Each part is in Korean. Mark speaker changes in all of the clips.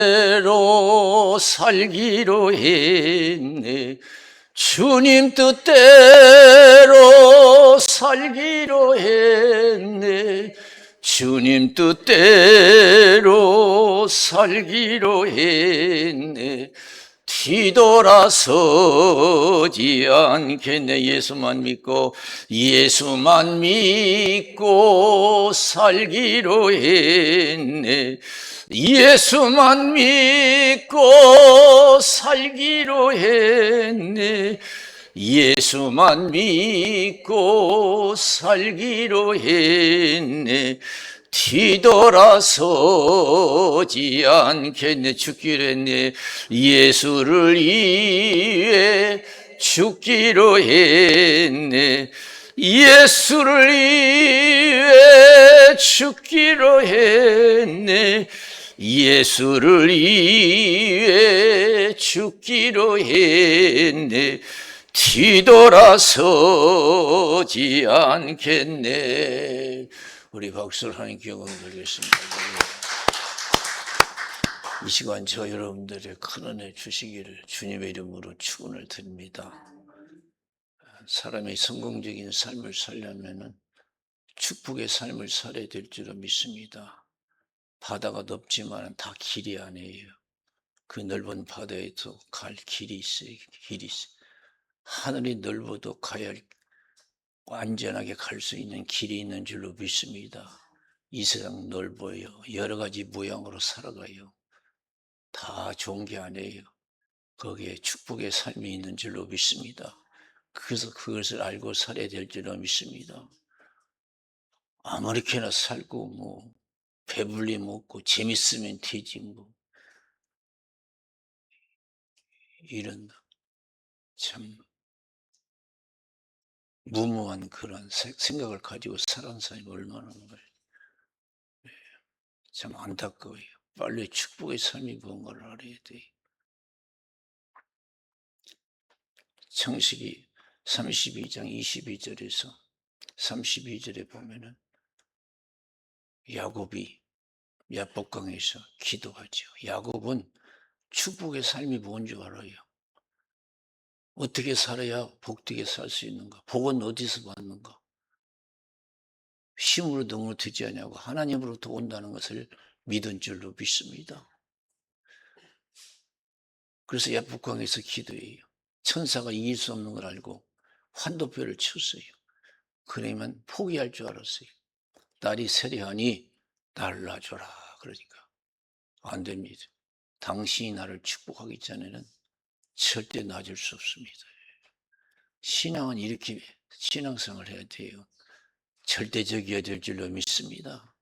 Speaker 1: 뜻대로 살기로 했네. 주님 뜻대로 살기로 했네. 주님 뜻대로 살기로 했네. 뒤돌아서지 않겠네. 예수만 믿고 살기로 했네. 예수만 믿고 살기로 했네. 예수만 믿고 살기로 했네. 뒤돌아서지 않겠네. 죽기로 했네. 예수를 위해 죽기로 했네. 예수를 위해 죽기로 했네. 예수를 위해 죽기로 했네. 뒤돌아서지 않겠네. 우리 박수를 하나님께 영광 드리겠습니다. 이 시간 저 여러분들의 큰 은혜 주시기를 주님의 이름으로 축원을 드립니다. 사람이 성공적인 삶을 살려면 축복의 삶을 살아야 될 줄로 믿습니다. 바다가 넓지만 다 길이 아니에요. 그 넓은 바다에도 갈 길이 있어요. 하늘이 넓어도 가야 할, 안전하게 갈 수 있는 길이 있는 줄로 믿습니다. 이 세상 넓어요. 여러 가지 모양으로 살아가요. 다 좋은 게 아니에요. 거기에 축복의 삶이 있는 줄로 믿습니다. 그래서 그것을 알고 살아야 될 줄로 믿습니다. 아무렇게나 살고 배불리 먹고 재밌으면 되지 이런 참 무모한 그런 생각을 가지고 살아온 사람이 얼마나 많은 거예요. 참 안타까워요. 빨리 축복의 삶이 뭔가를 알아야 돼요. 창세기 32장 22절에서 32절에 보면은 야곱이 야복강에서 기도하죠. 야곱은 축복의 삶이 뭔지 알아요. 어떻게 살아야 복되게 살 수 있는가? 복은 어디서 받는가? 힘으로 능으로 되지 않냐고 하나님으로부터 온다는 것을 믿은 줄로 믿습니다. 그래서 야복강에서 기도해요. 천사가 이길 수 없는 걸 알고 환도표를 쳤어요. 그러면 포기할 줄 알았어요. 딸이 세례하니 나를 놔줘라. 그러니까 안 됩니다. 당신이 나를 축복하기 전에는 절대 놔줄 수 없습니다. 신앙은 이렇게 신앙생활을 해야 돼요. 절대적이어야 될 줄로 믿습니다.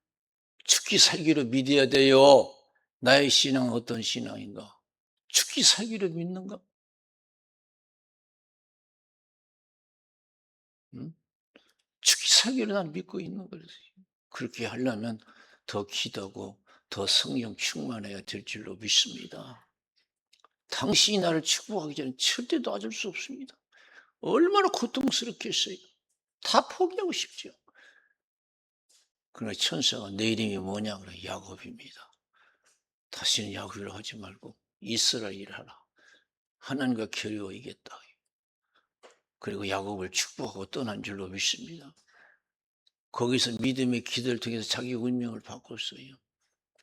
Speaker 1: 죽기 살기로 믿어야 돼요. 나의 신앙은 어떤 신앙인가? 죽기 살기로 믿는가? 응? 죽기 살기로 난 믿고 있는 거예요. 그렇게 하려면 더 기도하고 더 성령 충만해야 될 줄로 믿습니다. 당신이 나를 축복하기 전에 절대 놔줄 수 없습니다. 얼마나 고통스럽겠어요. 다 포기하고 싶죠. 그러나 천사가 내 이름이 뭐냐 그래 야곱입니다. 다시는 야곱이라 하지 말고 이스라엘 하라. 하나님과 겨루어이겠다. 그리고 야곱을 축복하고 떠난 줄로 믿습니다. 거기서 믿음의 기도를 통해서 자기 운명을 바꿨어요.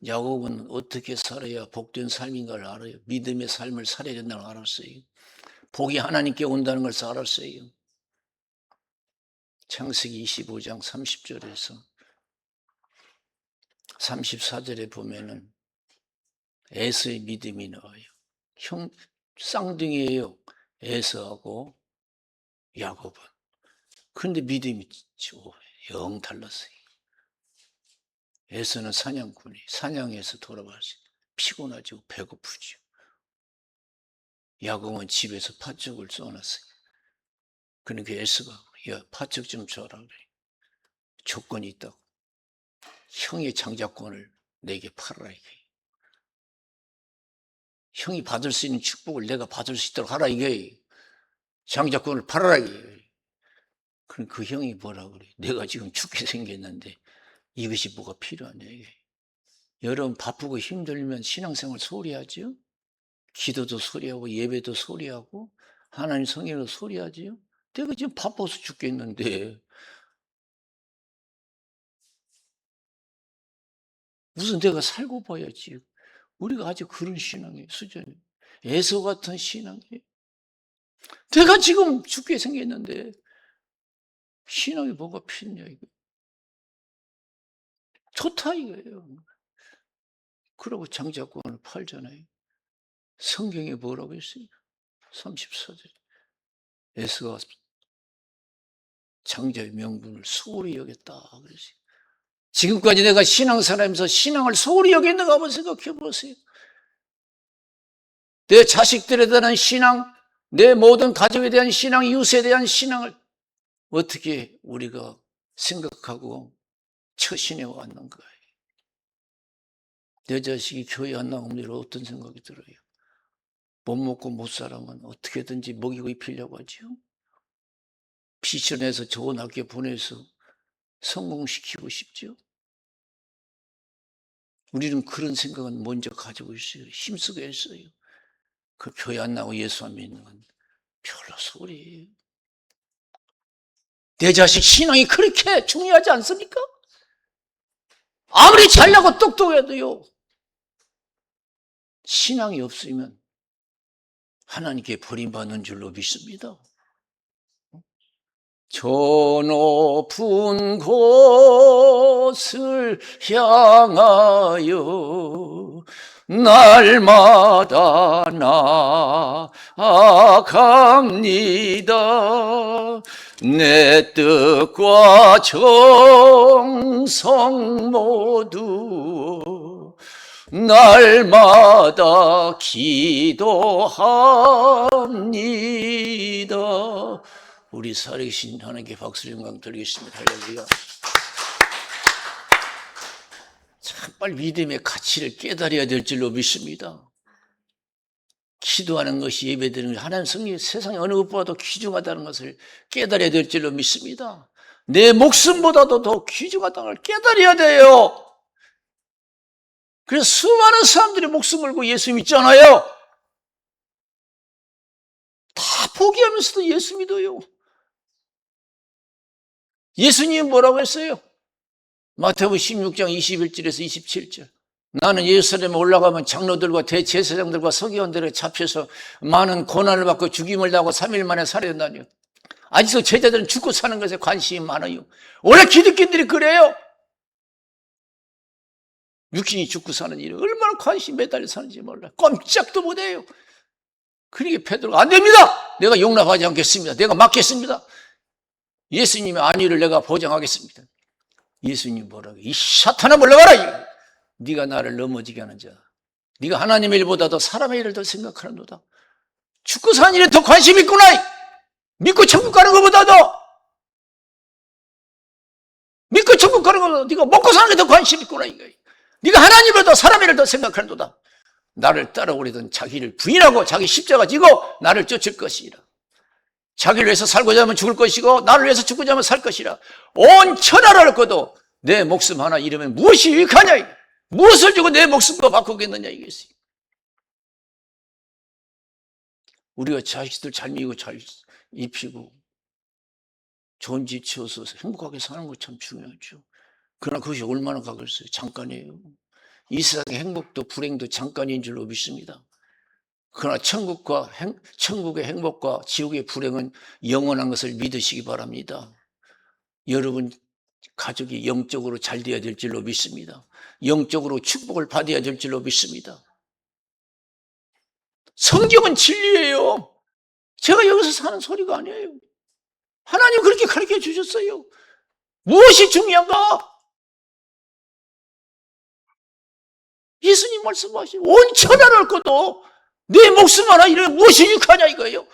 Speaker 1: 야곱은 어떻게 살아야 복된 삶인가를 알아요. 믿음의 삶을 살아야 된다는 걸 알았어요. 복이 하나님께 온다는 걸 알았어요. 창세기 25장 30절에서 34절에 보면은 에서의 믿음이 나와요. 쌍둥이에요. 에서하고 야곱은. 그런데 믿음이 영 달랐어요. 에서는 사냥꾼이 사냥해서 돌아왔어요. 피곤하죠. 배고프죠. 야곱은 집에서 팥죽을 써놨어요. 그러니까 에서가 야 팥죽 좀 줘라 그래. 조건이 있다고. 형의 장자권을 내게 팔아라 이게. 형이 받을 수 있는 축복을 내가 받을 수 있도록 하라 이게. 장자권을 팔아라 이게. 그럼 그 형이 뭐라 그래? 내가 지금 죽게 생겼는데 이것이 뭐가 필요하냐 이게. 여러분 바쁘고 힘들면 신앙생활 소홀히 하지요? 기도도 소홀히 하고 예배도 소홀히 하고 하나님 성경도 소홀히 하지요? 내가 지금 바빠서 죽겠는데 무슨 내가 살고 봐야지. 우리가 아직 그런 신앙의 수준이 에서 같은 신앙이에요. 내가 지금 죽게 생겼는데 신앙이 뭐가 필요냐 이거. 좋다 이거예요. 그러고 장자권을 팔잖아요. 성경에 뭐라고 했어요? 34절. 에스가 장자의 명분을 소홀히 여겼다 그랬어요. 지금까지 내가 신앙생활하면서 신앙을 소홀히 여겼는가 한번 생각해 보세요. 내 자식들에 대한 신앙, 내 모든 가족에 대한 신앙, 이웃에 대한 신앙을 어떻게 우리가 생각하고 처신해 왔는가. 내 자식이 교회 안 나오면 어떤 생각이 들어요? 못 먹고 못 살아면 어떻게든지 먹이고 입히려고 하죠. 빚을 내서 좋은 학교 보내서 성공시키고 싶죠. 우리는 그런 생각은 먼저 가지고 있어요. 힘쓰고 했어요. 그 교회 안 나오고 예수 안 믿는 건 별로 소리예요. 내 자식 신앙이 그렇게 중요하지 않습니까? 아무리 잘나고 똑똑해도요. 신앙이 없으면 하나님께 버림받는 줄로 믿습니다. 저 높은 곳을 향하여 날마다 나아갑니다. 내 뜻과 정성 모두 날마다 기도합니다. 우리 살아계신 하나님께 박수 영광 드리겠습니다. 할렐루야. 참 빨리 믿음의 가치를 깨달아야 될 줄로 믿습니다. 기도하는 것이 예배드리는 것이 하나님 성령 세상에 어느 것보다도 귀중하다는 것을 깨달아야 될 줄로 믿습니다. 내 목숨보다도 더 귀중하다는 걸 깨달아야 돼요. 그래서 수많은 사람들이 목숨 걸고 예수 믿잖아요. 다 포기하면서도 예수 믿어요. 예수님은 뭐라고 했어요? 마태복음 16장 21절에서 27절. 나는 예루살렘에 올라가면 장로들과 대제사장들과 서기관들에 잡혀서 많은 고난을 받고 죽임을 당하고 3일 만에 살아야 된다니요. 아직도 제자들은 죽고 사는 것에 관심이 많아요. 원래 기독교인들이 그래요. 육신이 죽고 사는 일에 얼마나 관심이 매달려 사는지 몰라요. 꼼짝도 못해요. 그러니까 베드로가 안 됩니다. 내가 용납하지 않겠습니다. 내가 막겠습니다. 예수님의 안위를 내가 보장하겠습니다. 예수님 뭐라고? 이 사탄아 물러가라. 네가 나를 넘어지게 하는 자. 네가 하나님의 일보다 더 사람의 일을 더 생각하는도다. 죽고 사는 일에 더 관심이 있구나. 믿고 천국 가는 것보다도 믿고 천국 가는 것보다 네가 먹고 사는 게 더 관심이 있구나. 네가 하나님보다 사람의 일을 더 생각하는도다. 나를 따라오려던 자기를 부인하고 자기 십자가 지고 나를 쫓을 것이라. 자기를 위해서 살고자 하면 죽을 것이고 나를 위해서 죽고자 하면 살 것이라. 온 천하를 얻고도 내 목숨 하나 잃으면 무엇이 유익하냐. 무엇을 주고 내 목숨과 바꾸겠느냐 이겠어요. 우리가 자식들 잘 미고 잘 입히고 좋은 집 지어서 행복하게 사는 것 참 중요하죠. 그러나 그것이 얼마나 가겠어요. 잠깐이에요. 이 세상의 행복도 불행도 잠깐인 줄로 믿습니다. 그러나 천국의 행복과 지옥의 불행은 영원한 것을 믿으시기 바랍니다. 여러분 가족이 영적으로 잘 되어야 될 줄로 믿습니다. 영적으로 축복을 받아야 될 줄로 믿습니다. 성경은 진리예요. 제가 여기서 사는 소리가 아니에요. 하나님 그렇게 가르쳐 주셨어요. 무엇이 중요한가? 예수님 말씀하신 온 천하를 얻고도 내 목숨 하나 잃으면 무엇이 유익하냐 이거예요.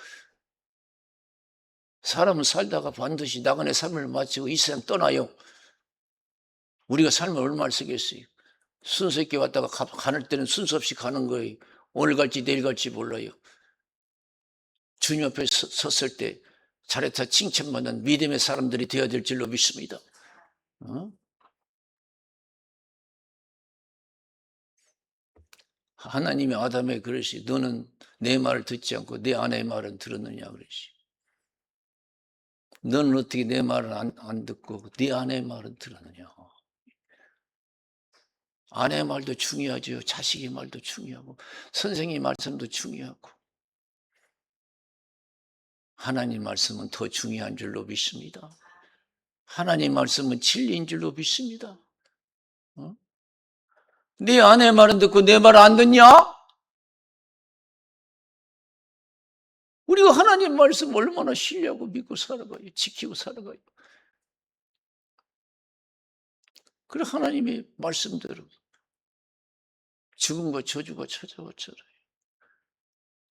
Speaker 1: 사람은 살다가 반드시 나그네 삶을 마치고 이 세상 떠나요. 우리가 삶을 얼마나 쓰겠어요. 순서 있게 왔다가 가는 때는 순서 없이 가는 거예요. 오늘 갈지 내일 갈지 몰라요. 주님 앞에 섰을 때 잘했다 칭찬받는 믿음의 사람들이 되어야 될 줄로 믿습니다. 하나님이 아담에게 그러시, 너는 내 말을 듣지 않고 내 아내의 말은 들었느냐 그러시. 너는 어떻게 내 말을 안 듣고 네 아내의 말은 들었느냐. 아내의 말도 중요하죠. 자식의 말도 중요하고 선생의 말씀도 중요하고 하나님 말씀은 더 중요한 줄로 믿습니다. 하나님 말씀은 진리인 줄로 믿습니다. 네 아내의 말은 듣고 내 말 안 듣냐? 우리가 하나님 말씀 얼마나 신뢰하고 믿고 살아가요. 지키고 살아가요. 그래 하나님의 말씀대로 죽음과 저주가 찾아왔잖아요.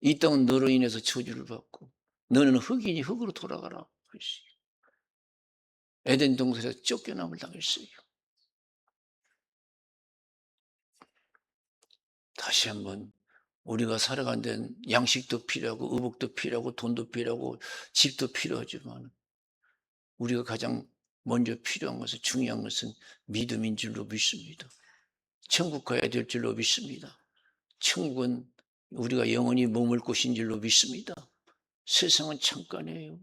Speaker 1: 이 땅은 너로 인해서 저주를 받고 너는 흙이니 흙으로 돌아가라. 에덴 동산에서 쫓겨남을 당했어요. 다시 한번 우리가 살아가는 데는 양식도 필요하고 의복도 필요하고 돈도 필요하고 집도 필요하지만 우리가 가장 먼저 필요한 것은 중요한 것은 믿음인 줄로 믿습니다. 천국 가야 될 줄로 믿습니다. 천국은 우리가 영원히 머물 곳인 줄로 믿습니다. 세상은 잠깐이에요.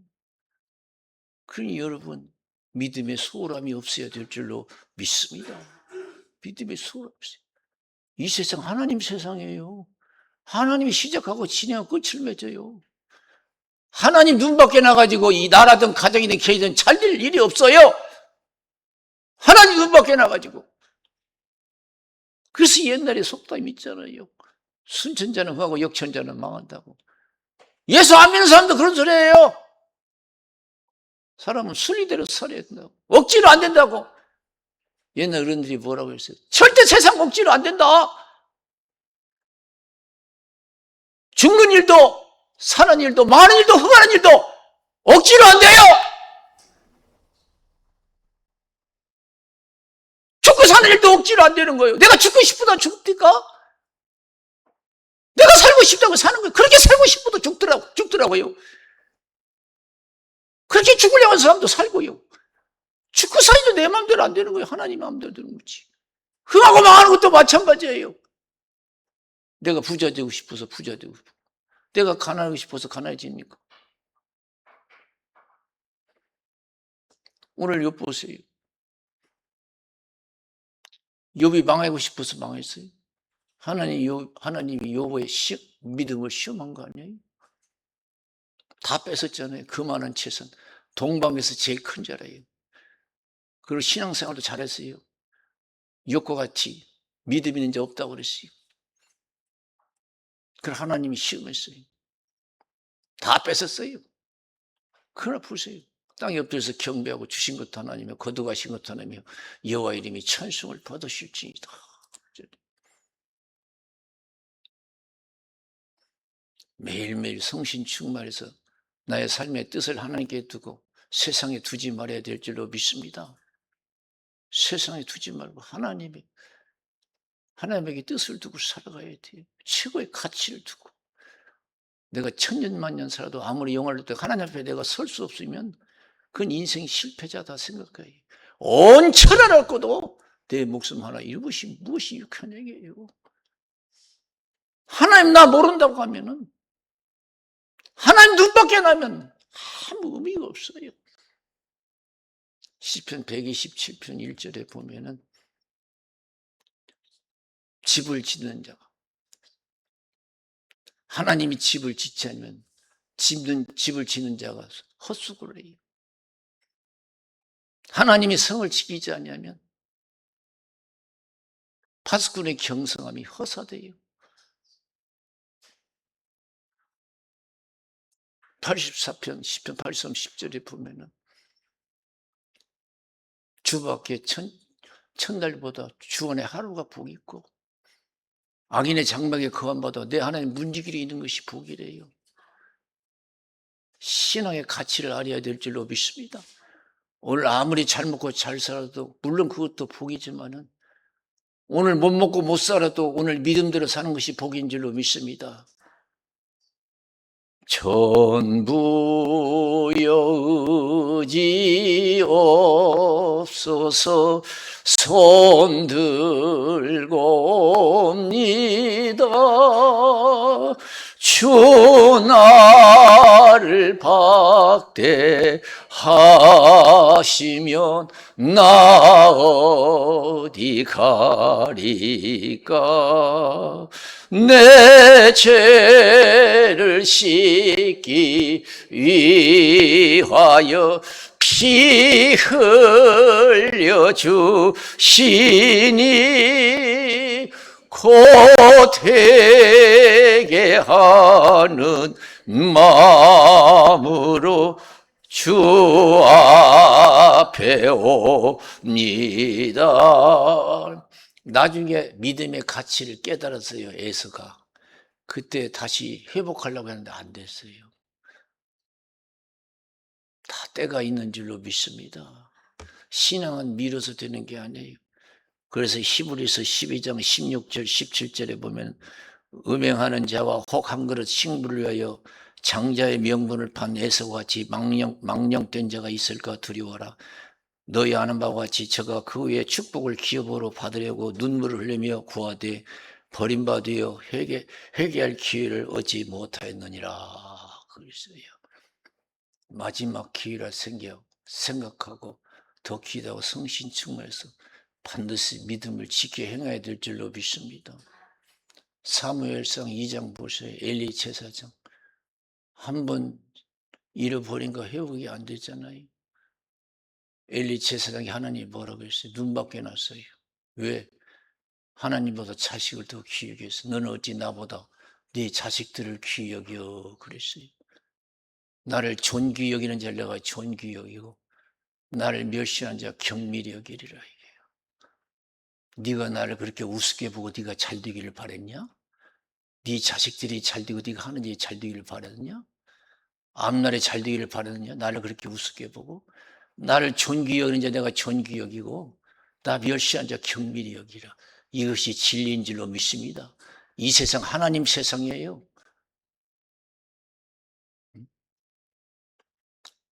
Speaker 1: 그러니 여러분 믿음의 소홀함이 없어야 될 줄로 믿습니다. 믿음의 소홀함이 없어요. 이 세상 하나님 세상이에요. 하나님이 시작하고 진행하고 끝을 맺어요. 하나님 눈 밖에 나가지고 이 나라든 가정이든 개이든 잘 될 일이 없어요. 하나님 눈 밖에 나가지고. 그래서 옛날에 속담이 있잖아요. 순천자는 흥하고 역천자는 망한다고. 예수 안 믿는 사람도 그런 소리예요. 사람은 순리대로 살아야 된다고. 억지로 안 된다고. 옛날 어른들이 뭐라고 했어요? 절대 세상 억지로 안 된다. 죽는 일도 사는 일도 많은 일도 흥하는 일도 억지로 안 돼요. 죽고 사는 일도 억지로 안 되는 거예요. 내가 죽고 싶다 죽을까? 내가 살고 싶다고 사는 거예요. 그렇게 살고 싶어도 죽더라고요. 그렇게 죽으려고 하는 사람도 살고요. 죽고 사니도 내 마음대로 안 되는 거예요. 하나님 마음대로 되는 거지. 흥하고 망하는 것도 마찬가지예요. 내가 부자 되고 싶어서 부자 되고 싶고 내가 가난하고 싶어서 가난해집니까? 오늘 욥 보세요. 욥이 망하고 싶어서 망했어요. 하나님이 욥의 믿음을 시험한 거 아니에요? 다 뺏었잖아요. 그 많은 재산. 동방에서 제일 큰 자라예요. 그리고 신앙생활도 잘했어요. 욥과 같이 믿음 있는 자 없다고 그랬어요. 그걸 하나님이 시험했어요. 다 뺏었어요. 그러나 보세요. 땅 옆에서 경배하고 주신 것 하나님이며 거두가신 것 하나님이며 여호와 이름이 찬송을 받으실지이다. 매일매일 성신 충만해서 나의 삶의 뜻을 하나님께 두고 세상에 두지 말아야 될 줄로 믿습니다. 세상에 두지 말고 하나님에게 뜻을 두고 살아가야 돼요. 최고의 가치를 두고. 내가 천년만년 살아도 아무리 영화를 듣고 하나님 앞에 내가 설 수 없으면 그건 인생 실패자다 생각해요. 온 천하를 얻고도 내 목숨 하나 잃으시 무엇이 유쾌한 얘기예요. 하나님 나 모른다고 하면은 하나님 눈 밖에 나면 아무 의미가 없어요. 시편 127편 1절에 보면은 집을 짓는 자가 하나님이 집을 짓지 않으면 집을 짓는 자가 헛수고를 해요. 하나님이 성을 지키지 않으면 파수꾼의 경성함이 허사돼요. 84편 10편 83 10절에 보면은 주밖에 천달보다 주원의 하루가 복이 있고 악인의 장막에 거함받아 내 하나님 문지길이 있는 것이 복이래요. 신앙의 가치를 알아야 될 줄로 믿습니다. 오늘 아무리 잘 먹고 잘 살아도 물론 그것도 복이지만은 오늘 못 먹고 못 살아도 오늘 믿음대로 사는 것이 복인 줄로 믿습니다. 전부여 의지 없소서 손 들고 옵니다. 주 나를 박대하시면 나 어디 가리까. 내 죄를 씻기 위하여 피 흘려 주시니 곧 되게 하는 마음으로 주 앞에 옵니다. 나중에 믿음의 가치를 깨달았어요, 에서가. 그때 다시 회복하려고 했는데 안 됐어요. 다 때가 있는 줄로 믿습니다. 신앙은 미뤄서 되는 게 아니에요. 그래서 히브리서 12장 16절 17절에 보면 음행하는 자와 혹 한 그릇 식물을 위하여 장자의 명분을 판 에서와 같이 망령된 자가 있을까 두려워라. 너희 아는 바와 같이 저가 그 후에 축복을 기업으로 받으려고 눈물을 흘리며 구하되 버림받으여 회개할 기회를 얻지 못하였느니라. 그랬어요. 마지막 기회를 생각하고 더 기도하고 성신 충만해서 반드시 믿음을 지켜 행해야 될 줄로 믿습니다. 사무엘상 2장 보세요. 엘리 제사장 한번 잃어버린 거 회복이 안 되잖아요. 엘리 제사장이 하나님 뭐라고 했어요? 눈밖에 났어요. 왜? 하나님보다 자식을 더 귀하게 해서 너는 어찌 나보다 네 자식들을 귀히 여겨 그랬어요. 나를 존귀히 여기는 자를 내가 존귀히 여기고 나를 멸시하는 자 경밀히 여기리라. 이게요. 네가 나를 그렇게 우습게 보고 네가 잘 되기를 바랬냐? 네 자식들이 잘 되고 네가 하는 일이 잘 되기를 바랬냐? 앞날에 잘 되기를 바랬냐? 나를 그렇게 우습게 보고 나를 존귀히 여기는 자 내가 존귀히 여기고 나 멸시한 자 경밀히 여기라. 이것이 진리인 줄로 믿습니다. 이 세상 하나님 세상이에요.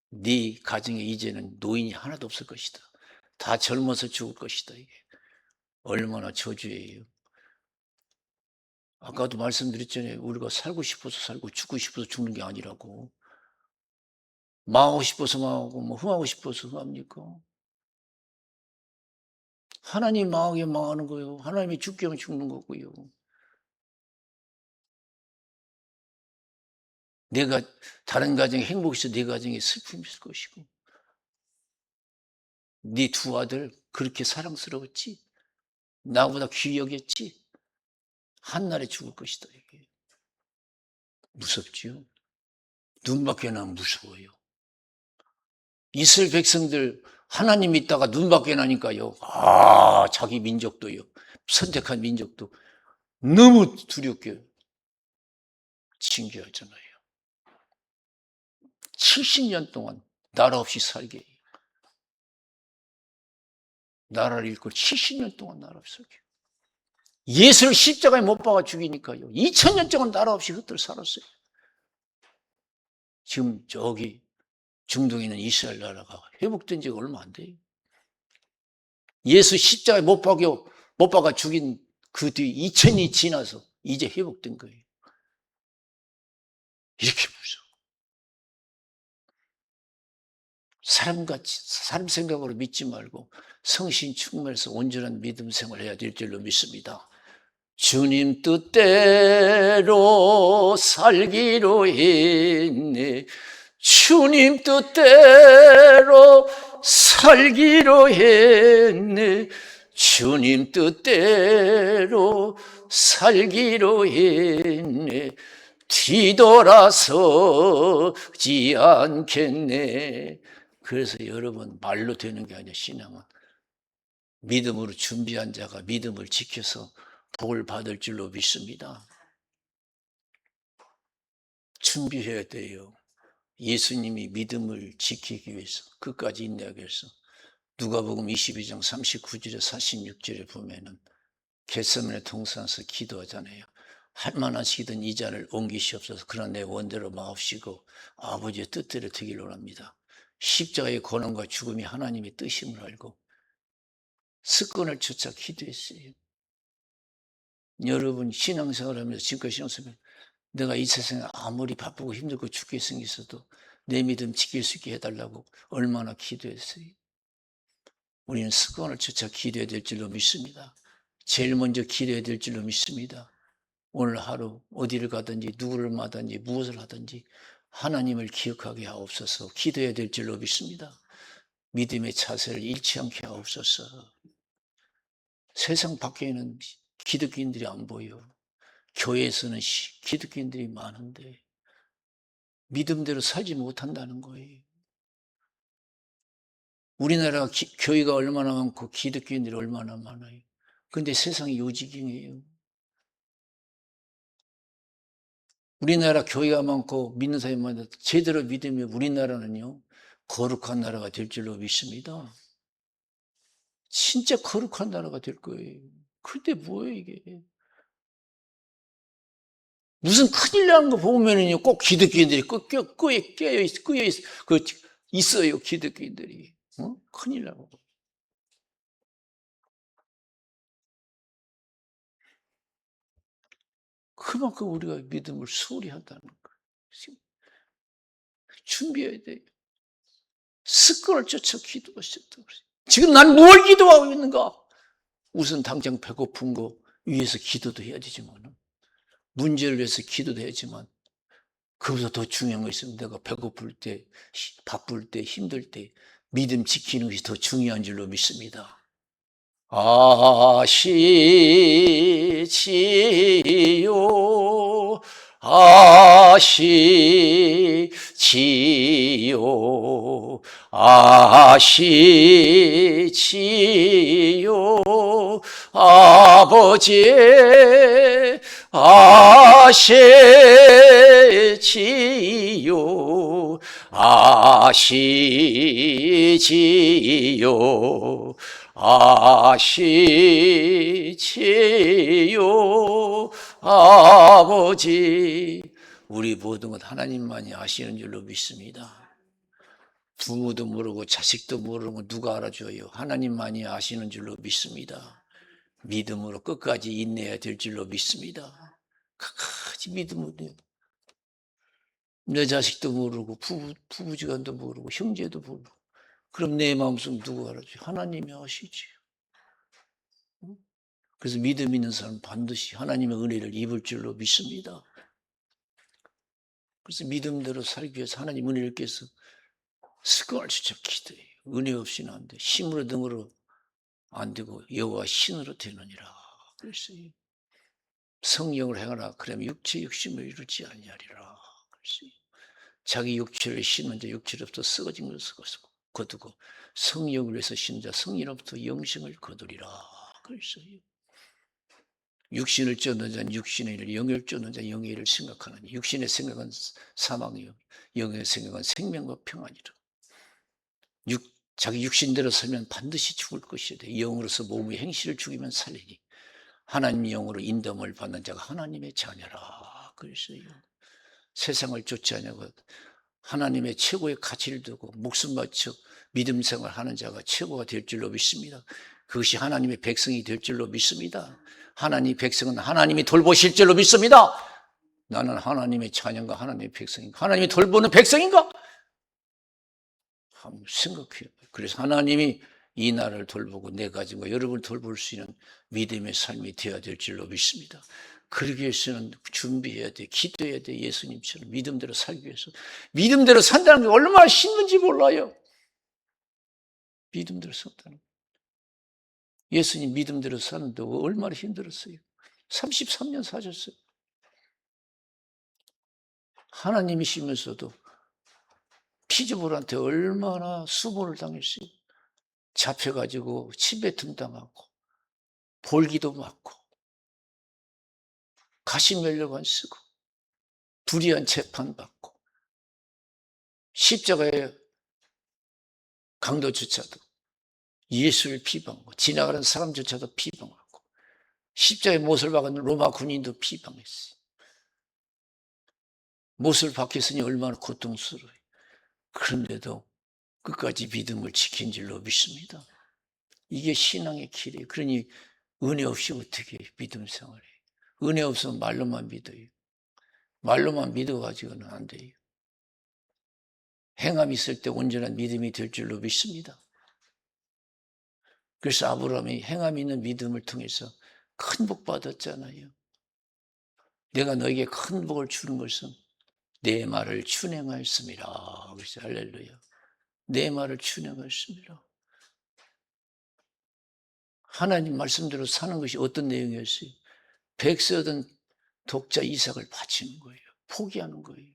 Speaker 1: 네 가정에 이제는 노인이 하나도 없을 것이다. 다 젊어서 죽을 것이다. 이게 얼마나 저주예요. 아까도 말씀드렸잖아요. 우리가 살고 싶어서 살고 죽고 싶어서 죽는 게 아니라고. 망하고 싶어서 망하고 뭐 흥하고 싶어서 흥합니까? 하나님 망하게 망하는 거예요. 하나님이 죽게 하면 죽는 거고요. 내가 다른 가정에 행복이 있어 네 가정에 슬픔이 있을 것이고 네 두 아들 그렇게 사랑스러웠지? 나보다 귀히 여겼지? 한날에 죽을 것이다. 이게 무섭지요? 눈밖에 나면 무서워요. 이스라엘 백성들 하나님 믿다가 눈밖에 나니까요. 자기 민족도요. 선택한 민족도 너무 두렵게 징계하잖아요. 70년 동안 나라 없이 살게. 나라를 잃고 70년 동안 나라 없이 살게. 예수를 십자가에 못 박아 죽이니까요. 2000년 동안 나라 없이 흩어져 살았어요. 지금 저기 중동에 있는 이스라엘 나라가 회복된 지가 얼마 안 돼요. 예수 십자가에 못 박아 죽인 그 뒤 2000년이 지나서 이제 회복된 거예요. 이렇게 무서워. 사람 생각으로 믿지 말고 성신 충만해서 온전한 믿음 생활을 해야 될 줄로 믿습니다. 주님 뜻대로 살기로 했네. 주님 뜻대로 살기로 했네. 주님 뜻대로 살기로 했네. 뒤돌아서지 않겠네. 그래서 여러분 말로 되는 게 아니라 신앙은 믿음으로 준비한 자가 믿음을 지켜서 복을 받을 줄로 믿습니다. 준비해야 돼요. 예수님이 믿음을 지키기 위해서 끝까지 인내하기 위해서 누가복음 22장 39절에 46절에 보면은 겟세마네 동산에서 기도하잖아요. 할 만하시든 이 잔을 옮기시옵소서. 그러나 내 원대로 마옵시고 아버지의 뜻대로 되기를 원합니다. 십자가의 고난과 죽음이 하나님의 뜻임을 알고 습관을 쫓아 기도했어요. 여러분 신앙생활하면서 지금까지 신앙생활 내가 이 세상에 아무리 바쁘고 힘들고 죽게 생겼어도 내 믿음 지킬 수 있게 해달라고 얼마나 기도했어요. 우리는 습관을 쫓아 기도해야 될 줄로 믿습니다. 제일 먼저 기도해야 될 줄로 믿습니다. 오늘 하루 어디를 가든지 누구를 만나든지 무엇을 하든지 하나님을 기억하게 하옵소서. 기도해야 될 줄로 믿습니다. 믿음의 자세를 잃지 않게 하옵소서. 세상 밖에는 기독교인들이 안 보여. 교회에서는 기독교인들이 많은데 믿음대로 살지 못한다는 거예요. 우리나라 교회가 얼마나 많고 기독교인들이 얼마나 많아요. 그런데 세상이 요지경이에요. 우리나라 교회가 많고 믿는 사람이 많아도 제대로 믿으면 우리나라는요 거룩한 나라가 될 줄로 믿습니다. 진짜 거룩한 나라가 될 거예요. 근데 뭐예요 이게. 무슨 큰일 나는 거 보면은요 꼭 기독교인들이 있어요 기독교인들이. 큰일 나고. 그만큼 우리가 믿음을 소홀히 한다는 거예요. 준비해야 돼요. 습관을 쫓아 기도가 시작되고 지금 난 뭘 기도하고 있는가? 우선 당장 배고픈 거 위해서 기도도 해야 되지만 문제를 위해서 기도도 해야지만 그보다 더 중요한 거 있으면 내가 배고플 때, 바쁠 때, 힘들 때 믿음 지키는 것이 더 중요한 줄로 믿습니다. 아시지요 아시지요 아시지요 아버지 아시지요 아시지요 아시지요 아버지. 우리 모든 것 하나님만이 아시는 줄로 믿습니다. 부모도 모르고 자식도 모르는 거 누가 알아줘요? 하나님만이 아시는 줄로 믿습니다. 믿음으로 끝까지 인내해야 될 줄로 믿습니다. 끝까지 믿음으로. 내 자식도 모르고 부부지간도 모르고 형제도 모르고 그럼 내 마음속 누가 알아줘요? 하나님이 아시지. 그래서 믿음 있는 사람은 반드시 하나님의 은혜를 입을 줄로 믿습니다. 그래서 믿음대로 살기 위해서 하나님 은혜를 깨서 습관을 진짜 기도해요. 은혜 없이는 안 돼. 힘으로 능으로 안 되고 여호와 신으로 되느니라. 그랬어요. 성령을 행하라. 그러면 육체 욕심을 이루지 아니하리라. 그랬어요. 자기 육체를 신은 자 육체로부터 썩어진 것을 거두고 성령을 위해서 신은 자 성령으로부터 영생을 거두리라. 그랬어요. 육신을 쫓는 자는 육신의 일을, 영을 쫓는 자는 영의 일을 생각하느니 육신의 생각은 사망이요 영의 생각은 생명과 평안이라. 자기 육신대로 살면 반드시 죽을 것이야 돼. 영으로서 몸의 행실을 죽이면 살리니 하나님의 영으로 인도함을 받는 자가 하나님의 자녀라. 그랬어요. 세상을 쫓지 않냐고 하나님의 최고의 가치를 두고 목숨 바쳐 믿음 생활하는 자가 최고가 될 줄로 믿습니다. 그것이 하나님의 백성이 될 줄로 믿습니다. 하나님의 백성은 하나님이 돌보실 줄로 믿습니다. 나는 하나님의 자녀인가 하나님의 백성인가? 하나님이 돌보는 백성인가? 한번 생각해요. 그래서 하나님이 이 나라를 돌보고 내 가정과 여러분을 돌볼 수 있는 믿음의 삶이 되어야 될 줄로 믿습니다. 그러기 위해서는 준비해야 돼. 기도해야 돼. 예수님처럼 믿음대로 살기 위해서. 믿음대로 산다는 게 얼마나 힘든지 몰라요. 믿음대로 산다는 거. 예수님 믿음대로 사는데 얼마나 힘들었어요. 33년 사셨어요. 하나님이시면서도 피조물한테 얼마나 수모를 당했어요. 잡혀가지고 침뱉음 당하고 볼기도 맞고 가시면류관 쓰고 불의한 재판받고 십자가에 강도조차도 예수를 비방하고 지나가는 사람조차도 비방하고 십자가에 못을 박은 로마 군인도 비방했어요. 못을 박혔으니 얼마나 고통스러워요. 그런데도 끝까지 믿음을 지킨 줄로 믿습니다. 이게 신앙의 길이에요. 그러니 은혜 없이 어떻게 믿음 생활해요? 은혜 없으면 말로만 믿어요. 말로만 믿어가지고는 안 돼요. 행함이 있을 때 온전한 믿음이 될 줄로 믿습니다. 그래서 아브라함이 행함 있는 믿음을 통해서 큰 복 받았잖아요. 내가 너에게 큰 복을 주는 것은 내 말을 준행하였습니다. 그래서 할렐루야. 내 말을 준행하였습니다. 하나님 말씀대로 사는 것이 어떤 내용이었어요? 백세 얻은 독자 이삭을 바치는 거예요. 포기하는 거예요.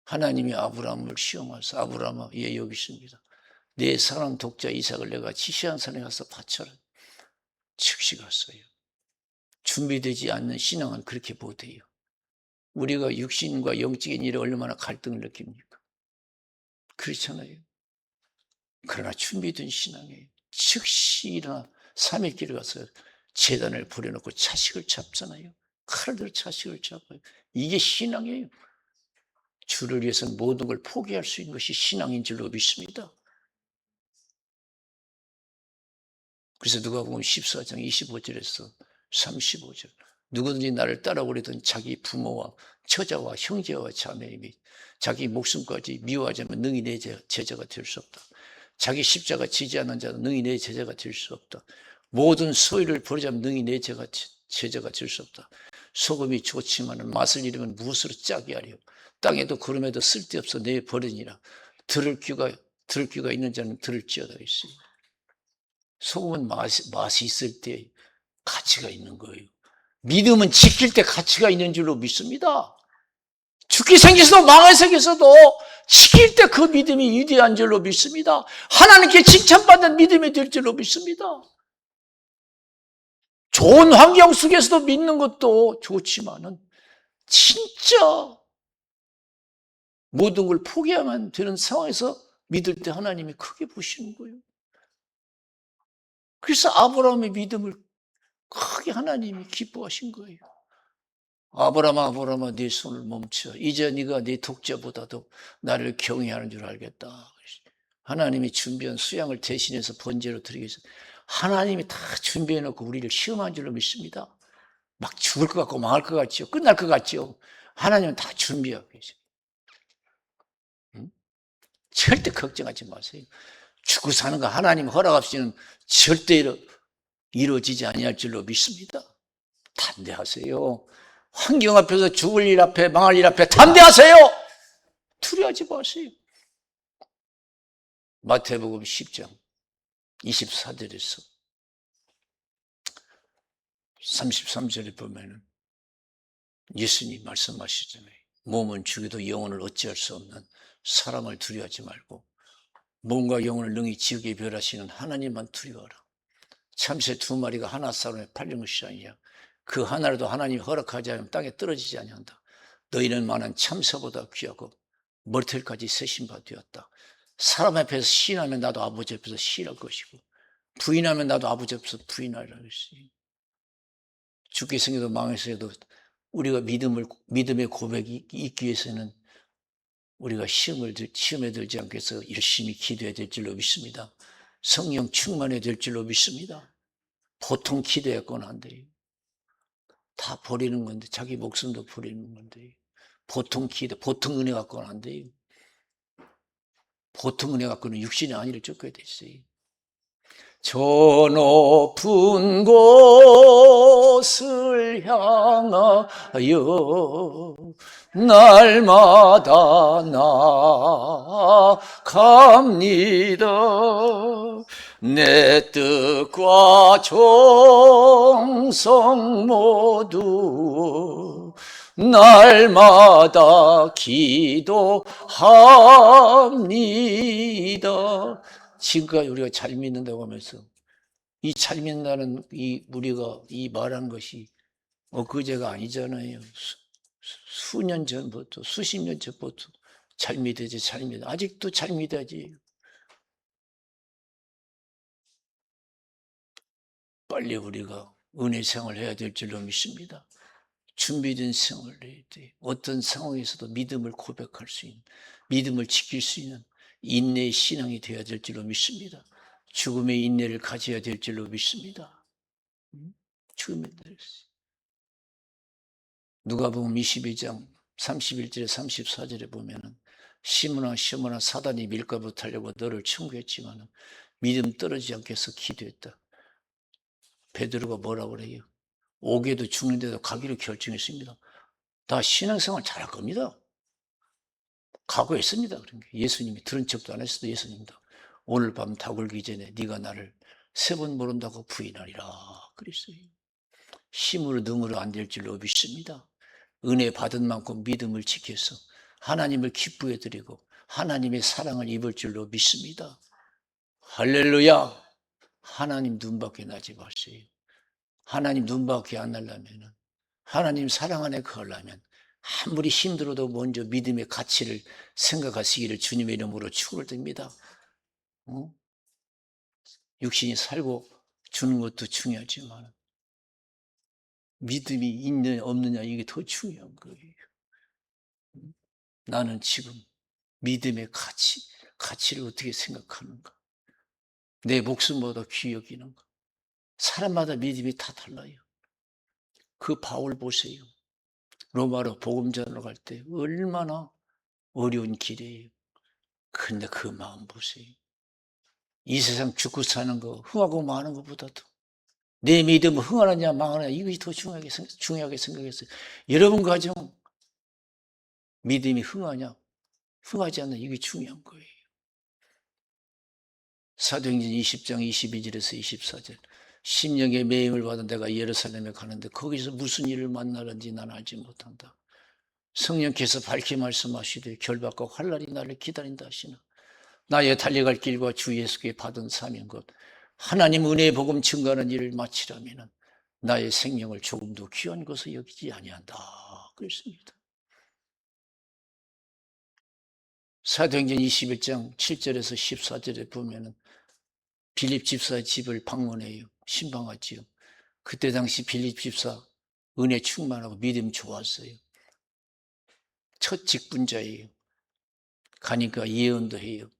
Speaker 1: 하나님이 아브라함을 시험하셔서 아브라함아, 예, 여기 있습니다. 내 사랑 독자 이삭을 내가 지시한 산에 가서 바쳐라. 즉시 갔어요. 준비되지 않는 신앙은 그렇게 못해요. 우리가 육신과 영적인 일에 얼마나 갈등을 느낍니까? 그렇잖아요. 그러나 준비된 신앙이에요. 즉시 일어나 3일길에 가서 제단을 버려놓고 자식을 잡잖아요. 칼을 들어 자식을 잡아요. 이게 신앙이에요. 주를 위해서는 모든 걸 포기할 수 있는 것이 신앙인 줄로 믿습니다. 그래서 누가복음 14장 25절에서 35절 누구든지 나를 따라오려던 자기 부모와 처자와 형제와 자매 및 자기 목숨까지 미워하자면 능히 내 제자가 될 수 없다. 자기 십자가 지지 않는 자는 능히 내 제자가 될 수 없다. 모든 소유를 버리자면 능히 내 제자가 될 수 없다. 소금이 좋지만 맛을 잃으면 무엇으로 짜게 하려. 땅에도 구름에도 쓸데없어 내 버리니라. 들을 귀가 있는 자는 들을지어다 있으니. 소금은 맛이 있을 때 가치가 있는 거예요. 믿음은 지킬 때 가치가 있는 줄로 믿습니다. 죽기 생겨서도 망할 생겨서도 지킬 때 그 믿음이 위대한 줄로 믿습니다. 하나님께 칭찬받는 믿음이 될 줄로 믿습니다. 좋은 환경 속에서도 믿는 것도 좋지만은 진짜 모든 걸 포기하면 되는 상황에서 믿을 때 하나님이 크게 보시는 거예요. 그래서 아브라함의 믿음을 크게 하나님이 기뻐하신 거예요. 아브라함아 네 손을 멈춰. 이제 네가 네 독자보다도 나를 경외하는 줄 알겠다. 하나님이 준비한 수양을 대신해서 번제로 드리겠습니다. 하나님이 다 준비해놓고 우리를 시험한 줄로 믿습니다. 막 죽을 것 같고 망할 것 같죠. 끝날 것 같죠. 하나님은 다 준비하고 계십니다. 절대 걱정하지 마세요. 죽고 사는 거 하나님 허락 없이는 절대 이루어지지 아니할 줄로 믿습니다. 담대하세요. 환경 앞에서 죽을 일 앞에 망할 일 앞에 담대하세요. 두려워하지 마세요. 마태복음 10장 24절에서 33절에 보면은 예수님 말씀하시잖아요. 몸은 죽여도 영혼을 어찌할 수 없는 사람을 두려워하지 말고 몸과 영혼을 능히 지옥에 멸하시는 하나님만 두려워하라. 참새 2마리가 하나 사람에 팔린 것이 아니냐. 그 하나라도 하나님이 허락하지 않으면 땅에 떨어지지 아니한다. 너희는 많은 참새보다 귀하고 머리털까지 세신 바 되었다. 사람 앞에서 시인하면 나도 아버지 앞에서 시인할 것이고 부인하면 나도 아버지 앞에서 부인하리라 그랬어요. 죽게 생겨도 망해서도 우리가 믿음의 고백이 있기 위해서는 우리가 시험에 들지 않게 해서 열심히 기도해야 될 줄로 믿습니다. 성령 충만해야 될 줄로 믿습니다. 보통 기도했거나 안 돼요. 다 버리는 건데, 자기 목숨도 버리는 건데, 보통 보통 은혜 갖고는 안 돼요. 보통 은혜 갖고는 육신의 안위를 쫓겨야 됐어요. 저 높은 곳을 향하여 날마다 나아갑니다. 내 뜻과 정성 모두 날마다 기도합니다. 지금까지 우리가 잘 믿는다고 하면서 이 잘 믿는다는 우리가 이 말한 것이 엊그제가 아니잖아요. 수년 전부터 수십 년 전부터 잘 믿어야지 잘 믿어. 아직도 잘 믿어야지. 빨리 우리가 은혜 생활을 해야 될 줄로 믿습니다. 준비된 생활을 해야 돼. 어떤 상황에서도 믿음을 고백할 수 있는, 믿음을 지킬 수 있는 인내의 신앙이 되어야 될 줄로 믿습니다. 죽음의 인내를 가져야 될 줄로 믿습니다. 죽음의 인내를. 누가복음 22장 31절에 34절에 보면은 시므나 시므나 사단이 밀가루 타려고 너를 청구했지만 믿음 떨어지지 않게 해서 기도했다. 베드로가 뭐라고 그래요? 옥에도 죽는데도 가기로 결정했습니다. 다 신앙생활 잘할 겁니다. 각오했습니다. 그러니까 예수님이 들은 척도 안 했어도 예수님도 오늘 밤 다 굴기 전에 네가 나를 3번 모른다고 부인하리라 그랬어요. 힘으로 능으로 안 될 줄로 믿습니다. 은혜 받은 만큼 믿음을 지켜서 하나님을 기쁘게 드리고 하나님의 사랑을 입을 줄로 믿습니다. 할렐루야. 하나님 눈밖에 나지 마세요. 하나님 눈밖에 안 나려면, 하나님 사랑 안에 거하려면 아무리 힘들어도 먼저 믿음의 가치를 생각하시기를 주님의 이름으로 축원드립니다. 육신이 살고 주는 것도 중요하지만 믿음이 있느냐 없느냐 이게 더 중요한 거예요. 나는 지금 믿음의 가치를 어떻게 생각하는가? 내 목숨보다 귀히 여기는가? 사람마다 믿음이 다 달라요. 그 바울 보세요. 로마로 복음 전하러 갈 때 얼마나 어려운 길이에요. 근데 그 마음 보세요. 이 세상 죽고 사는 거 흥하고 망하는 것보다도 내 믿음은 흥하느냐 망하느냐 이것이 더 중요하게 생각했어요. 여러분 가정 믿음이 흥하냐 흥하지 않느냐 이게 중요한 거예요. 사도행전 20장 22절에서 24절 심령의 매임을 받은 내가 예루살렘에 가는데 거기서 무슨 일을 만나는지 난 알지 못한다. 성령께서 밝히 말씀하시되 결박과 환난이 나를 기다린다 하시나 나의 달려갈 길과 주 예수께 받은 사명 곧 하나님 은혜의 복음 증거하는 일을 마치려면 나의 생명을 조금도 귀한 것을 여기지 아니한다 그랬습니다. 사도행전 21장 7절에서 14절에 보면은 빌립 집사의 집을 방문해요. 신방하지요. 그때 당시 빌립 집사 은혜 충만하고 믿음 좋았어요. 첫 직분자예요. 가니까 예언도 해요.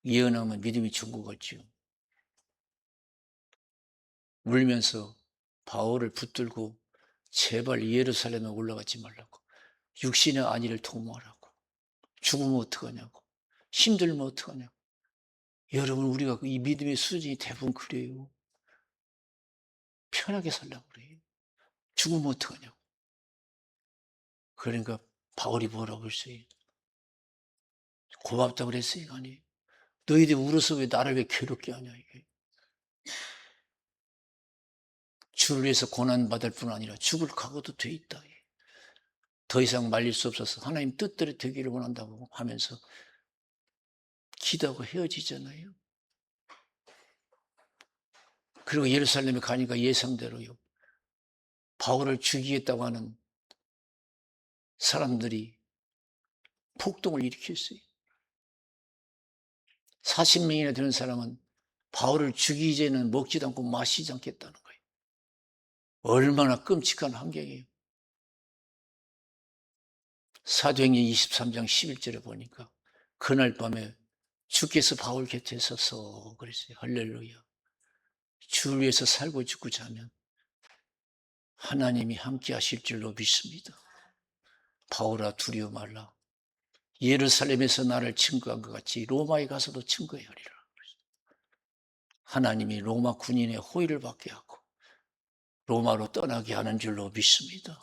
Speaker 1: 예언하면 믿음이 좋은 것 같죠. 울면서 바울을 붙들고 제발 예루살렘에 올라가지 말라고. 육신의 안위를 도모하라고. 죽으면 어떡하냐고. 힘들면 어떡하냐고. 여러분 우리가 이 믿음의 수준이 대부분 그래요. 편하게 살라고 그래요. 죽으면 어떡하냐고. 그러니까 바울이 뭐라고 했어요? 고맙다고 그랬어요. 아니 너희들 울어서 왜 나를 왜 괴롭게 하냐 이게. 주를 위해서 고난받을 뿐 아니라 죽을 각오도 돼 있다. 더 이상 말릴 수 없어서 하나님 뜻대로 되기를 원한다고 하면서 기도하고 헤어지잖아요. 그리고 예루살렘에 가니까 예상대로요. 바울을 죽이겠다고 하는 사람들이 폭동을 일으켰어요. 40명이나 되는 사람은 바울을 죽이기 전에는 먹지도 않고 마시지 않겠다는 거예요. 얼마나 끔찍한 환경이에요. 사도행전 23장 11절에 보니까 그날 밤에 주께서 바울 곁에 서서 그랬어요. 할렐루야. 주를 위해서 살고 죽고 자면 하나님이 함께 하실 줄로 믿습니다. 바울아 두려워 말라. 예루살렘에서 나를 증거한 것 같이 로마에 가서도 증거해야 하리라. 하나님이 로마 군인의 호의를 받게 하고 로마로 떠나게 하는 줄로 믿습니다.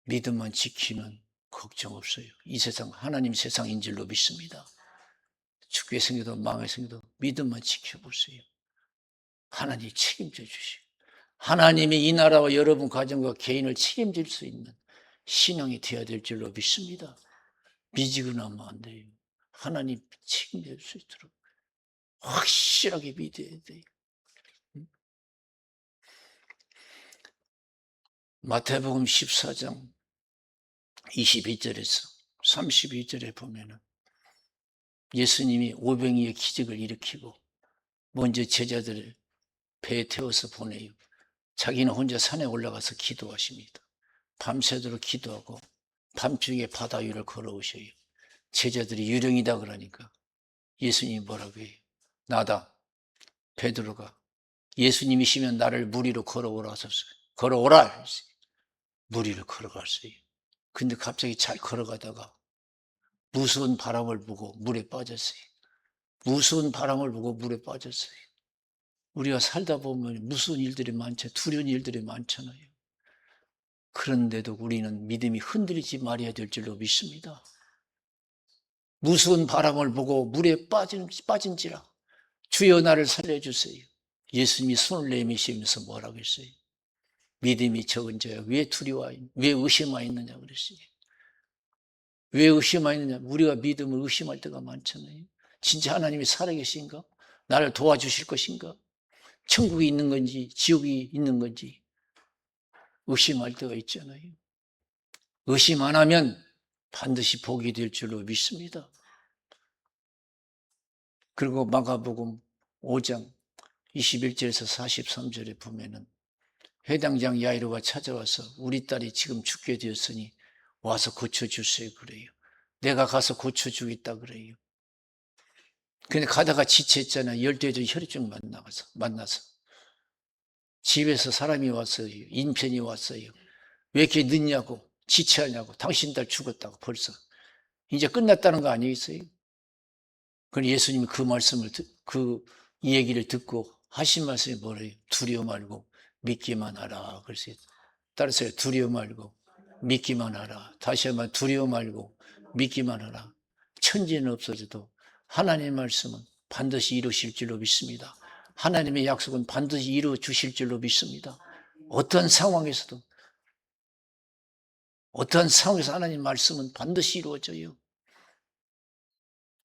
Speaker 1: 믿음만 지키면 걱정 없어요. 이 세상 하나님 세상인 줄로 믿습니다. 죽게 생겨도 망하게 생겨도 믿음만 지켜보세요. 하나님이 책임져 주시고 하나님이 이 나라와 여러분 가정과 개인을 책임질 수 있는 신앙이 되어야 될 줄로 믿습니다. 미지근하면 안 돼요. 하나님 책임질 수 있도록 확실하게 믿어야 돼요. 마태복음 14장 22절에서 32절에 보면은 예수님이 오병이의 기적을 일으키고 먼저 제자들을 배에 태워서 보내요. 자기는 혼자 산에 올라가서 기도하십니다. 밤새도록 기도하고 밤중에 바다 위를 걸어오셔요. 제자들이 유령이다 그러니까 예수님이 뭐라고 해요? 나다. 베드로가 예수님이시면 나를 물 위로 걸어오라 하셨어요. 걸어오라 했어요. 물 위로 걸어갔어요. 근데 갑자기 잘 걸어가다가 무서운 바람을 보고 물에 빠졌어요. 무서운 바람을 보고 물에 빠졌어요. 우리가 살다 보면 무서운 일들이 많죠. 두려운 일들이 많잖아요. 그런데도 우리는 믿음이 흔들리지 말아야 될 줄로 믿습니다. 무서운 바람을 보고 물에 빠진지라 주여 나를 살려주세요. 예수님이 손을 내미시면서 뭐라고 했어요? 믿음이 적은 자야 왜 두려워하냐, 왜 의심하였느냐 그랬어요. 왜 의심하였느냐, 우리가 믿음을 의심할 때가 많잖아요. 진짜 하나님이 살아계신가? 나를 도와주실 것인가? 천국이 있는 건지 지옥이 있는 건지 의심할 때가 있잖아요. 의심 안 하면 반드시 복이 될 줄로 믿습니다. 그리고 마가복음 5장 21절에서 43절에 보면은 회당장 야이로가 찾아와서 우리 딸이 지금 죽게 되었으니 와서 고쳐주세요 그래요. 내가 가서 고쳐주겠다 그래요. 근데 가다가 지체했잖아요. 열대적 혈액증 만나서 집에서 사람이 왔어요. 인편이 왔어요. 왜 이렇게 늦냐고, 지체하냐고, 당신 딸 죽었다고 벌써 이제 끝났다는 거 아니겠어요? 그럼 예수님이 이 얘기를 듣고 하신 말씀이 뭐래요? 두려워 말고 믿기만 하라. 그래서 따라서요. 두려워 말고 믿기만 하라. 다시 한번 두려워 말고 믿기만 하라. 천지는 없어져도 하나님의 말씀은 반드시 이루실 줄로 믿습니다. 하나님의 약속은 반드시 이루어 주실 줄로 믿습니다. 어떤 상황에서 하나님의 말씀은 반드시 이루어져요.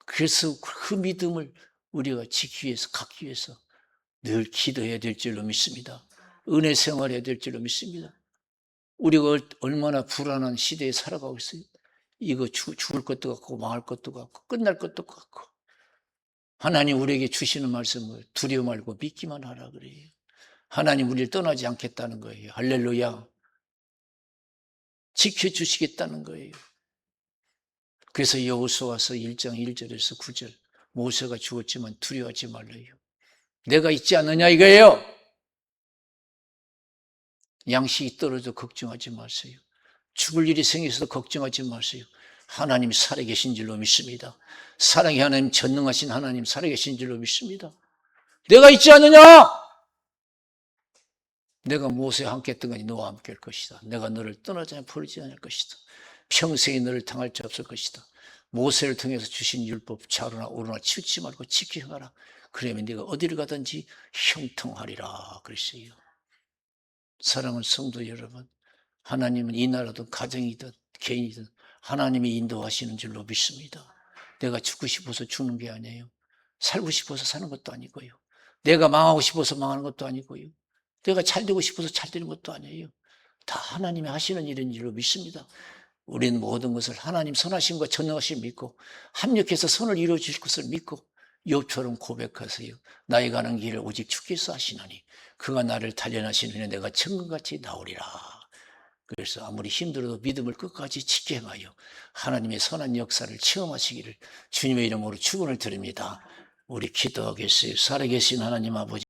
Speaker 1: 그래서 그 믿음을 우리가 지키기 위해서, 갖기 위해서 늘 기도해야 될 줄로 믿습니다. 은혜 생활해야 될 줄로 믿습니다. 우리가 얼마나 불안한 시대에 살아가고 있어요. 이거 죽을 것도 같고 망할 것도 같고 끝날 것도 같고, 하나님 우리에게 주시는 말씀을 두려워 말고 믿기만 하라 그래요. 하나님 우리를 떠나지 않겠다는 거예요. 할렐루야. 지켜주시겠다는 거예요. 그래서 여호수아서 1장 1절에서 9절 모세가 죽었지만 두려워하지 말래요. 내가 있지 않느냐 이거예요. 양식이 떨어져 걱정하지 마세요. 죽을 일이 생겨서도 걱정하지 마세요. 하나님이 살아계신 줄로 믿습니다. 사랑의 하나님, 전능하신 하나님 살아계신 줄로 믿습니다. 내가 있지 않느냐? 내가 모세와 함께 했던 거니 너와 함께 할 것이다. 내가 너를 떠나지 않고 버리지 않을 것이다. 평생에 너를 당할 자 없을 것이다. 모세를 통해서 주신 율법 좌로나 우로나 치우치 말고 지켜 행하라. 그러면 네가 어디를 가든지 형통하리라 그랬어요. 사랑하는 성도 여러분, 하나님은 이 나라든 가정이든 개인이든 하나님이 인도하시는 줄로 믿습니다. 내가 죽고 싶어서 죽는 게 아니에요. 살고 싶어서 사는 것도 아니고요. 내가 망하고 싶어서 망하는 것도 아니고요. 내가 잘 되고 싶어서 잘 되는 것도 아니에요. 다 하나님이 하시는 일인 줄로 믿습니다. 우리는 모든 것을 하나님 선하심과 전능하심 믿고 합력해서 선을 이루어 주실 것을 믿고 욥처럼 고백하세요. 나의 가는 길을 오직 주께서 하시나니 그가 나를 단련하신 후에 내가 천금같이 나오리라. 그래서 아무리 힘들어도 믿음을 끝까지 지켜 행하여 하나님의 선한 역사를 체험하시기를 주님의 이름으로 축원을 드립니다. 우리 기도하겠어요. 살아계신 하나님 아버지,